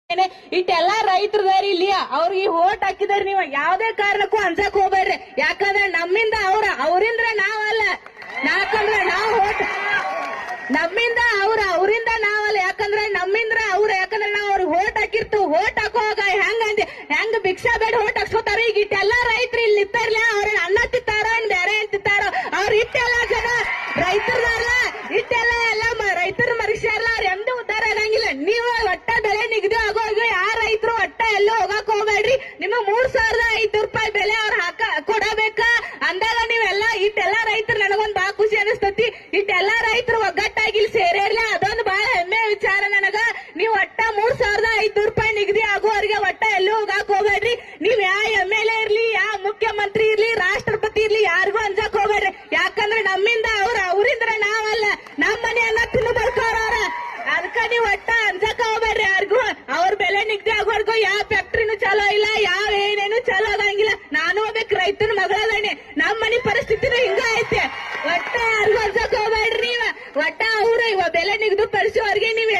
ಇಟ್ಟೆಲ್ಲಾ ರೈತರದಾರಿ ಇಲ್ಲಿ ಅವ್ರಿಗೆ ಓಟ್ ಹಾಕಿದಾರೆ. ನೀವು ಯಾವ್ದೇ ಕಾರಣಕ್ಕೂ ಅನ್ಸಕ್ ಹೋಗ್ಬೇಡ್ರಿ. ಯಾಕಂದ್ರೆ ನಮ್ಮಿಂದ ಅವರಿಂದ ನಾವಲ್ಲ. ಯಾಕಂದ್ರೆ ನಾವು ಓಟ್ ನಮ್ಮಿಂದ ಅವರಿಂದ ನಾವಲ್ಲ. ಯಾಕಂದ್ರೆ ನಮ್ಮಿಂದ ಯಾಕಂದ್ರೆ ನಾವು ಅವ್ರಿಗೆ ಓಟ್ ಹಾಕಿರ್ತೀವಿ. ಓಟ್ ಹಾಕುವಾಗ ಹೆಂಗ್ ಭಿಕ್ಷಾ ಬೇಡ ಓಟ್ ಹಾಕ್ಸ್ಕೊತಾರ. ಈಗ ಇಟ್ಟೆಲ್ಲಾ ರೈತರು ಇಲ್ಲಿ ಇರ್ತಾರಲ್ಲ, ಅವ್ರ ಅನ್ನ ತಿಂತಾರ ಬೇರೆ ಏನ್ ತಿಂತಾರ. ಅವ್ರ ಇಟ್ಟೆಲ್ಲ ಜನ ರೈತರಲ್ಲ, ಇಟ್ಟೆಲ್ಲ ರೈತರ ಮನುಷ್ಯರಲ್ಲ. ಅವ್ರ ಎಂದೂ ಉದ್ದಾರ ಆಗಂಗಿಲ್ಲ. ನೀವು ಒಟ್ಟ ಬೆಲೆ ನಿಗದಿ ಆಗೋವಾಗ ಯಾರ ರೈತರು ಒಟ್ಟ ಎಲ್ಲೂ ಹೋಗಕ್ ಹೋಗ್ಬೇಡ್ರಿ. ನಿಮ್ಮ 3,500 ರೂಪಾಯಿ ಬೆಲೆ ಅವ್ರ ಕೊಡಬೇಕ ಅಂದಾಗ ನೀವೆಲ್ಲ ಇಟ್ಟೆಲ್ಲಾ ರೈತರು ನನಗೊಂದ್ ಬಾ ಖುಷಿ ಅನಿಸ್ತತಿ. ಇಟ್ಟೆಲ್ಲಾ ರೈತರು ಒಗ್ಗಟ್ಟಾಗಿ ಇಲ್ಲಿ ಸೇರಿರ್ಲಿ, ಅದೊಂದು ಬಹಳ ಹೆಮ್ಮೆ ವಿಚಾರ ನನಗ. ನೀವು ಒಟ್ಟ 3,500 ರೂಪಾಯಿ ನಿಗದಿ ಆಗುವವರಿಗೆ ಒಟ್ಟ ಎಲ್ಲೂ ಹೋಗಕ್ ಹೋಗ್ಬೇಡ್ರಿ. ನೀವ್ ಯಾವ MLA ಇರ್ಲಿ, ಯಾವ ಮುಖ್ಯಮಂತ್ರಿ ಇರ್ಲಿ, ರಾಷ್ಟ್ರಪತಿ ಇರ್ಲಿ, ಯಾರಿಗೂ ಅಂಜಕ್ ಹೋಗ್ಬೇಡ್ರಿ. ಯಾಕಂದ್ರೆ ನಮ್ಮಿಂದ ಅವರಿಂದ ನಾವಲ್ಲ. ನಮ್ಮ ಮನೆಯನ್ನ ತಿನ್ನು ಬರ್ಕೋರವ್ರ. ಅದಕ್ಕ ನೀವು ಒಟ್ಟ ಅಂಜಕ್ ಹೋಗ್ಬೇಡ್ರಿ. ಯಾರಿಗೂ ಅವ್ರ ಬೆಲೆ ನಿಗದಿ ಆಗೋರ್ಗು ಯಾವ ಫ್ಯಾಕ್ಟ್ರಿನೂ ಚಲೋ ಇಲ್ಲ, ಯಾವ ಏನೇನು ಚಲೋ ಆಗಂಗಿಲ್ಲ. ನಾನು ಹೋಗ್ಬೇಕು ರೈತನ ಮಗಳದಾನೆ. ನಮ್ಮ ಮನೆ ಪರಿಸ್ಥಿತಿನೂ ಹಿಂಗ ಐತೆ. ಒಟ್ಟ ಯಾರಿಗೂ ಅಂಜಕ್ ಹೋಗ್ಬೇಡ್ರಿ. ನೀವ ಒಟ್ಟ ಅವ್ರ ಬೆಲೆ ನಿಗದಿ ಪಡಿಸೋರ್ಗೆ ನೀವ್